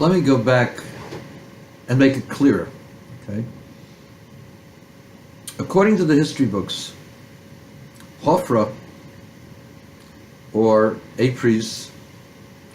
let me go back and make it clearer. Okay. According to the history books, Hofra, or Apries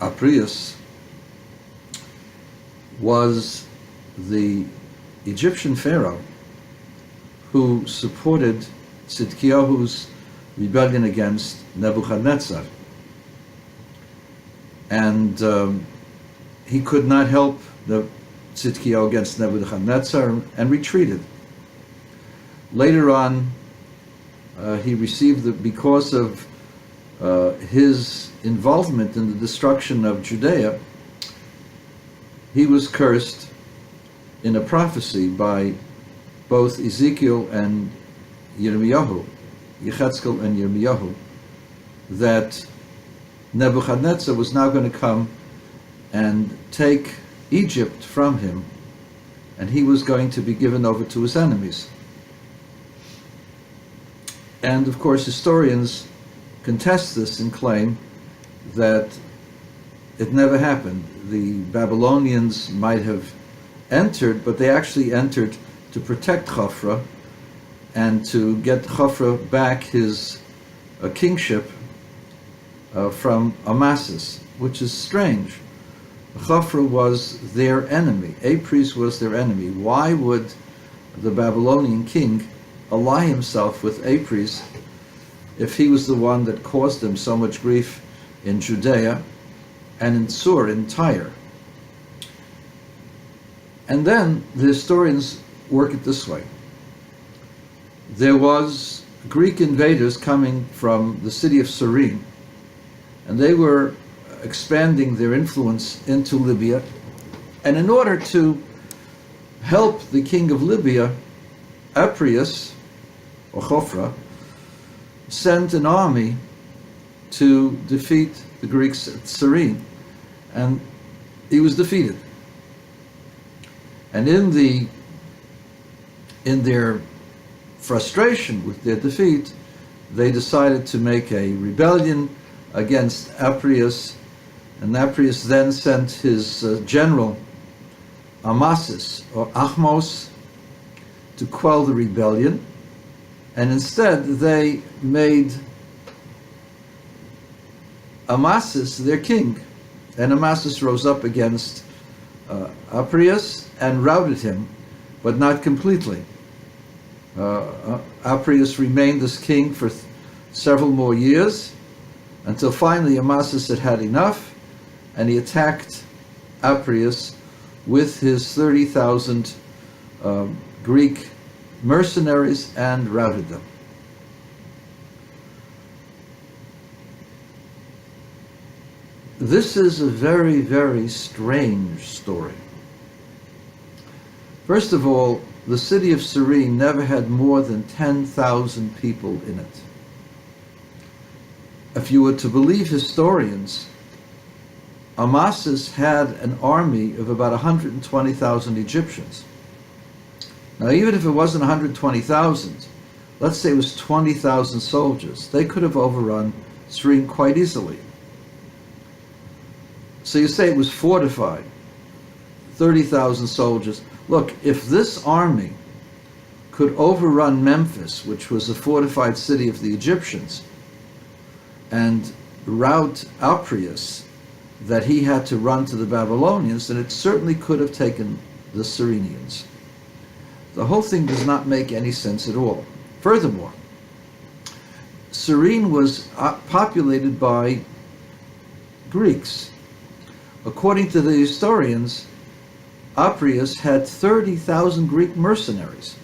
Apries, was the Egyptian pharaoh who supported Tzidkiyahu's rebellion against Nebuchadnezzar. And he could not help the Tzidkiyahu against Nebuchadnezzar and retreated. Later on, he received, because of his involvement in the destruction of Judea, he was cursed in a prophecy by both Ezekiel and Yirmiyahu, Yechezkel and Yirmiyahu, that Nebuchadnezzar was now going to come and take Egypt from him, and he was going to be given over to his enemies. And of course, historians contest this and claim that it never happened. The Babylonians might have entered, but they actually entered to protect Hofra and to get Hofra back his kingship from Amasis, which is strange. Hofra was their enemy. Apries was their enemy. Why would the Babylonian king ally himself with Apries if he was the one that caused them so much grief in Judea and in Sur, in Tyre? And then the historians work it this way. There was Greek invaders coming from the city of Cyrene, and they were expanding their influence into Libya. And in order to help the king of Libya, Apries, or Hofra, sent an army to defeat the Greeks at Cyrene, and he was defeated. And in their frustration with their defeat, they decided to make a rebellion against Apries, and Apries then sent his general Amasis, or Ahmos, to quell the rebellion, and instead they made Amasis their king, and Amasis rose up against Apries and routed him, but not completely. Apries remained as king for several more years, until finally Amasis had had enough, and he attacked Apries with his 30,000 Greek mercenaries and routed them. This is a very, very strange story. First of all, the city of Cyrene never had more than 10,000 people in it. If you were to believe historians, Amasis had an army of about 120,000 Egyptians. Now, even if it wasn't 120,000, let's say it was 20,000 soldiers, they could have overrun Cyrene quite easily. So you say it was fortified, 30,000 soldiers. Look, if this army could overrun Memphis, which was a fortified city of the Egyptians, and rout Apries, that he had to run to the Babylonians, then it certainly could have taken the Cyrenians. The whole thing does not make any sense at all. Furthermore, Cyrene was populated by Greeks. According to the historians, Apries had 30,000 Greek mercenaries.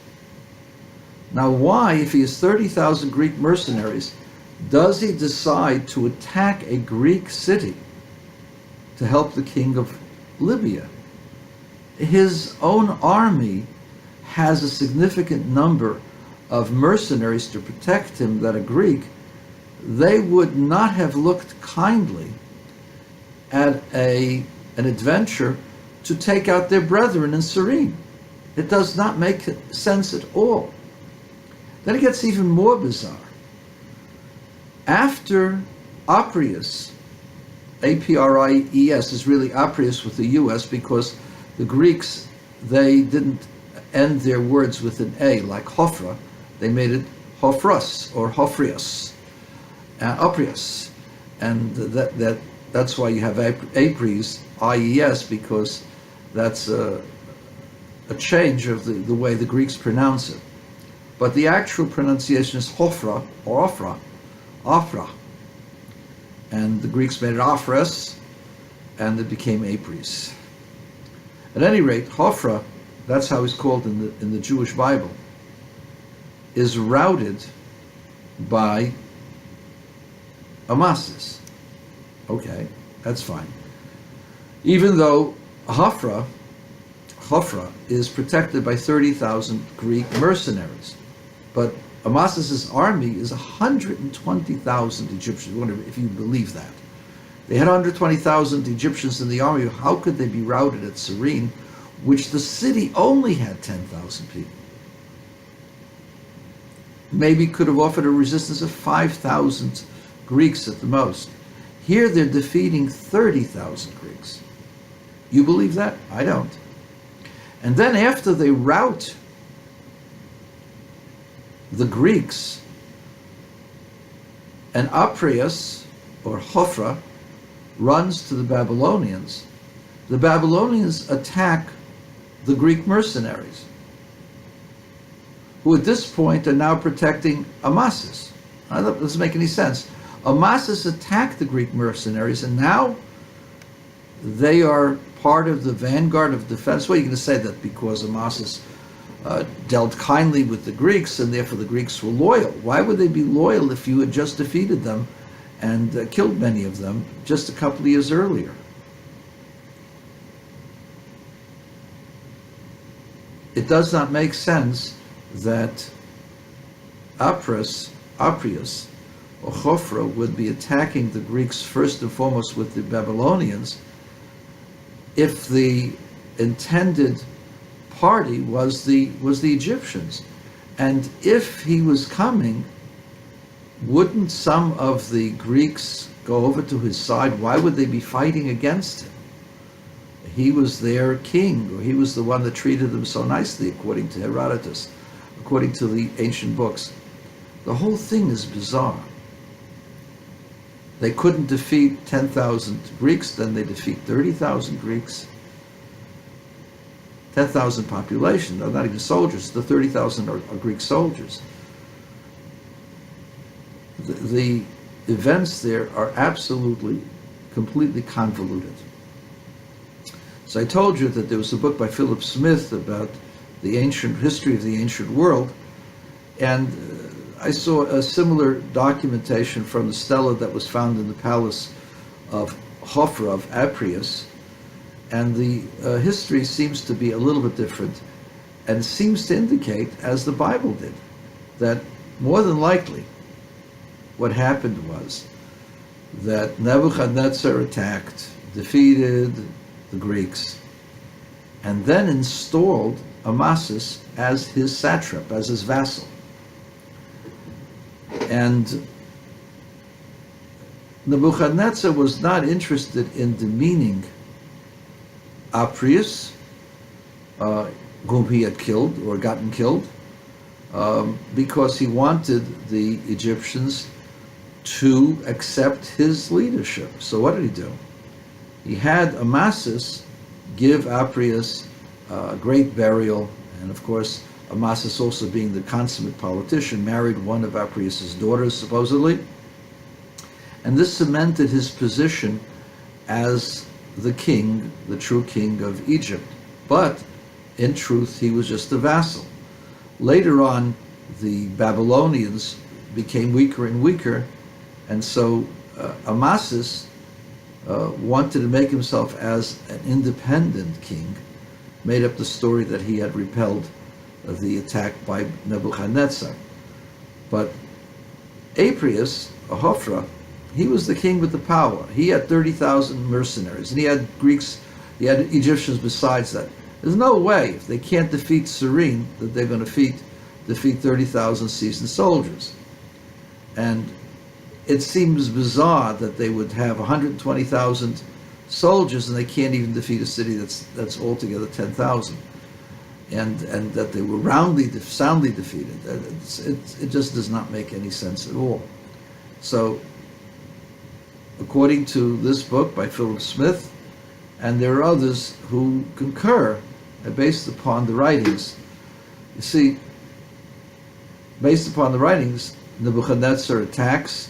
Now why, if he has 30,000 Greek mercenaries, does he decide to attack a Greek city to help the king of Libya? His own army has a significant number of mercenaries to protect him that are Greek. They would not have looked kindly at an adventure to take out their brethren in Cyrene. It does not make sense at all. Then it gets even more bizarre. After Apries Apries is really Apries with the US, because the Greeks, they didn't end their words with an A like Hofra. They made it Hofrus or Hofrius, Apries, and that's why you have Apries, IES, because that's a change of the way the Greeks pronounce it. But the actual pronunciation is Hofra or Hofra. And the Greeks made it Apries, and it became Apries. At any rate, Hofra, that's how he's called in the Jewish Bible, is routed by Amasis. Okay, that's fine. Even though Hofra is protected by 30,000 Greek mercenaries, but Amasis' army is 120,000 Egyptians. I wonder if you believe that. They had 120,000 Egyptians in the army. How could they be routed at Cyrene, which the city only had 10,000 people? Maybe could have offered a resistance of 5,000 Greeks at the most. Here they're defeating 30,000 Greeks. You believe that? I don't. And then after they rout the Greeks, and Apries, or Hofra, runs to the Babylonians attack the Greek mercenaries, who at this point are now protecting Amasis. That doesn't make any sense. Amasis attacked the Greek mercenaries, and now they are part of the vanguard of defense. Well, you're going to say that because Amasis dealt kindly with the Greeks, and therefore the Greeks were loyal. Why would they be loyal if you had just defeated them and killed many of them just a couple of years earlier? It does not make sense that Apries or Hofra would be attacking the Greeks first and foremost with the Babylonians if the intended party was the Egyptians. And if he was coming, wouldn't some of the Greeks go over to his side? Why would they be fighting against him? He was their king, or he was the one that treated them so nicely, according to Herodotus, according to the ancient books. The whole thing is bizarre. They couldn't defeat 10,000 Greeks, then they defeat 30,000 Greeks. 10,000 population, not even soldiers, the 30,000 are Greek soldiers. The events there are absolutely, completely convoluted. So I told you that there was a book by Philip Smith about the ancient history of the ancient world, and I saw a similar documentation from the stela that was found in the palace of Hofra of Apries, and the history seems to be a little bit different, and seems to indicate, as the Bible did, that more than likely what happened was that Nebuchadnezzar attacked, defeated the Greeks, and then installed Amasis as his satrap, as his vassal. And Nebuchadnezzar was not interested in demeaning Apries, whom he had killed or gotten killed, because he wanted the Egyptians to accept his leadership. So what did he do? He had Amasis give Apries a great burial, and of course Amasis, also being the consummate politician, married one of Apries' daughters, supposedly, and this cemented his position as the king, the true king of Egypt. But in truth, he was just a vassal. Later on, the Babylonians became weaker and weaker, and so Amasis wanted to make himself as an independent king, made up the story that he had repelled the attack by Nebuchadnezzar. But Apries, Hofra, he was the king with the power. He had 30,000 mercenaries, and he had Greeks, he had Egyptians besides that. There's no way, if they can't defeat Cyrene, that they're going to defeat 30,000 seasoned soldiers. And it seems bizarre that they would have 120,000 soldiers and they can't even defeat a city that's altogether 10,000, and that they were soundly defeated. It just does not make any sense at all. So, according to this book by Philip Smith, and there are others who concur, based upon the writings. You see, based upon the writings, Nebuchadnezzar attacks,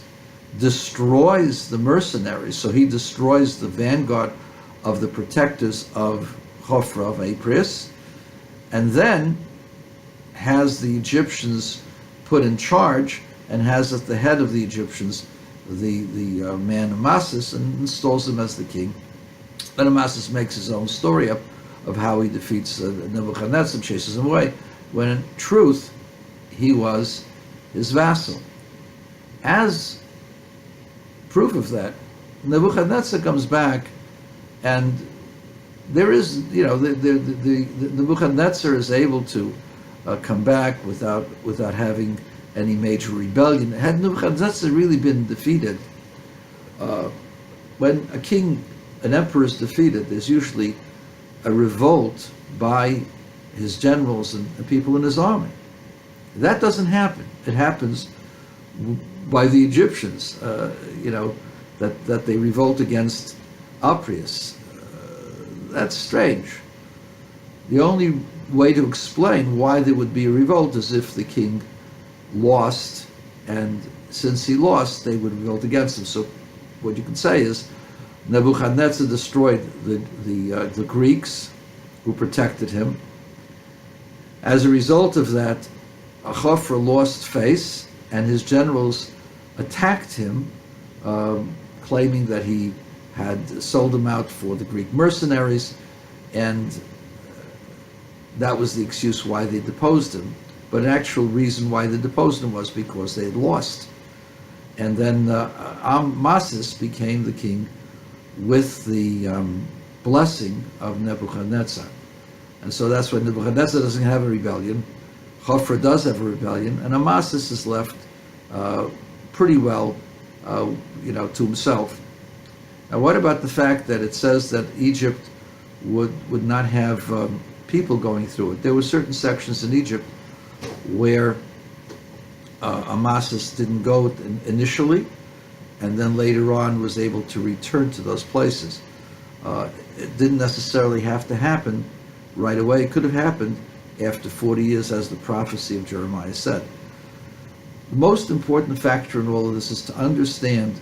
destroys the mercenaries, so he destroys the vanguard of the protectors of Hofra Apries, and then has the Egyptians put in charge, and has at the head of the Egyptians the man Amasis, and installs him as the king. Then Amasis makes his own story up of how he defeats Nebuchadnezzar, chases him away, when in truth he was his vassal. As proof of that, Nebuchadnezzar comes back, and there is, the Nebuchadnezzar is able to come back without having any major rebellion. Had Nebuchadnezzar really been defeated, when an emperor is defeated, there's usually a revolt by his generals and people in his army. That doesn't happen. It happens by the Egyptians, that they revolt against Apries. That's strange. The only way to explain why there would be a revolt is if the king lost, and since he lost, they would revolt against him. So what you can say is Nebuchadnezzar destroyed the Greeks who protected him. As a result of that, Hofra lost face, and his generals attacked him, claiming that he had sold him out for the Greek mercenaries, and that was the excuse why they deposed him. But an actual reason why they deposed him was because they had lost. And then Amasis became the king with the blessing of Nebuchadnezzar. And so that's why Nebuchadnezzar doesn't have a rebellion. Hofra does have a rebellion, and Amasis is left pretty well, to himself. Now, what about the fact that it says that Egypt would not have people going through it? There were certain sections in Egypt where Amasis didn't go initially, and then later on was able to return to those places. It didn't necessarily have to happen right away. It could have happened after 40 years, as the prophecy of Jeremiah said. The most important factor in all of this is to understand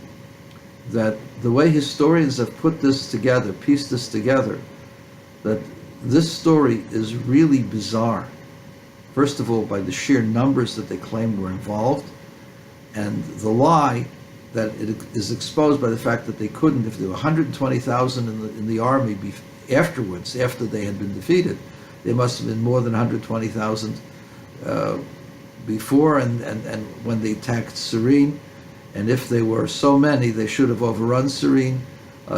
that the way historians have put this together, pieced this together, that this story is really bizarre. First of all, by the sheer numbers that they claim were involved, and the lie that it is exposed by the fact that they couldn't, if there were 120,000 in the army afterwards, after they had been defeated, there must have been more than 120,000 before and when they attacked Cyrene. And if there were so many, they should have overrun Cyrene.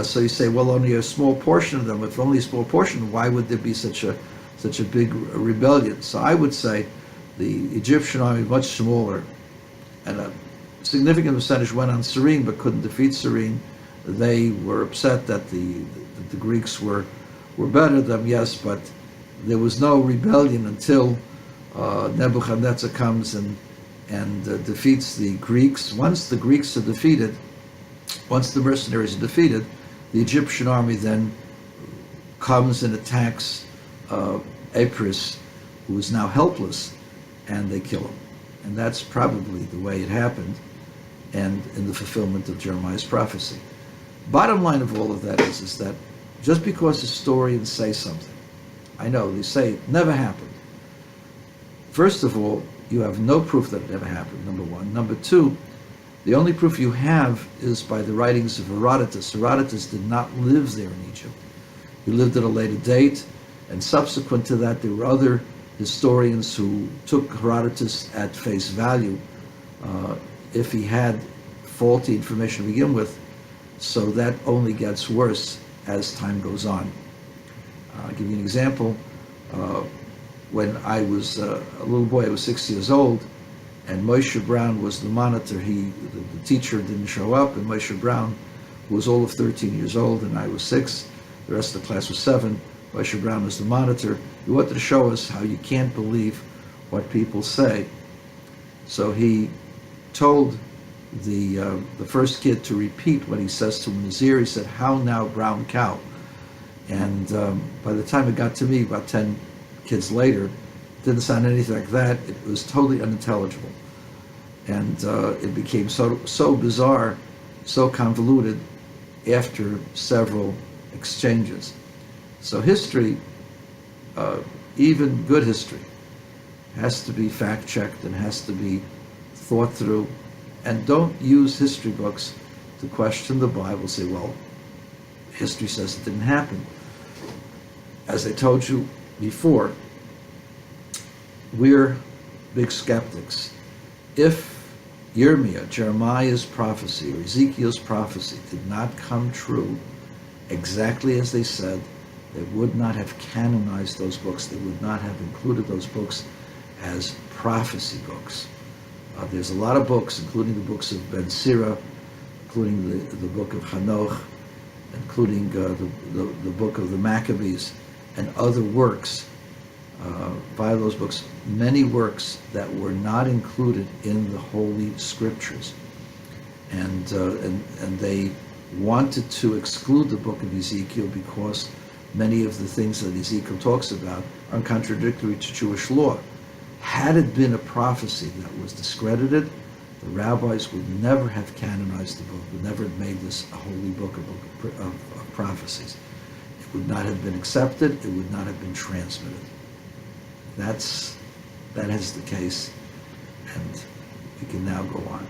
So you say, well, only a small portion of them. If only a small portion, why would there be such a big rebellion? So I would say the Egyptian army was much smaller, and a significant percentage went on Cyrene but couldn't defeat Cyrene. They were upset that the Greeks were better than them, yes, but there was no rebellion until Nebuchadnezzar comes and defeats the Greeks. Once the Greeks are defeated, once the mercenaries are defeated, the Egyptian army then comes and attacks Apries, who is now helpless, and they kill him. And that's probably the way it happened, and in the fulfillment of Jeremiah's prophecy. Bottom line of all of that is that just because historians say something, I know they say it never happened. First of all, you have no proof that it ever happened, number one. Number two, the only proof you have is by the writings of Herodotus. Herodotus did not live there in Egypt. He lived at a later date, and subsequent to that, there were other historians who took Herodotus at face value, if he had faulty information to begin with. So that only gets worse as time goes on. I'll give you an example. When I was a little boy, I was 6 years old, and Moshe Brown was the monitor. The teacher didn't show up, and Moshe Brown, who was all of 13 years old, and I was 6, the rest of the class was 7. Moshe Brown was the monitor. He wanted to show us how you can't believe what people say. So he told the first kid to repeat what he says to Nazir. He said, "How now, brown cow?" And by the time it got to me, about 10 kids later, it didn't sound anything like that. It was totally unintelligible. And it became so bizarre, so convoluted after several exchanges. So history, even good history, has to be fact-checked and has to be thought through. And don't use history books to question the Bible. Say, well, history says it didn't happen. As I told you before, we're big skeptics. If Jeremiah's prophecy or Ezekiel's prophecy did not come true exactly as they said, they would not have canonized those books. They would not have included those books as prophecy books. There's a lot of books, including the books of Ben Sira, including the book of Hanoch, including the book of the Maccabees, and other works by those books, many works that were not included in the Holy Scriptures. And they wanted to exclude the book of Ezekiel because many of the things that Ezekiel talks about are contradictory to Jewish law. Had it been a prophecy that was discredited, the rabbis would never have canonized the book, would never have made this a holy book, of prophecies. It would not have been accepted, it would not have been transmitted. That is the case, and we can now go on.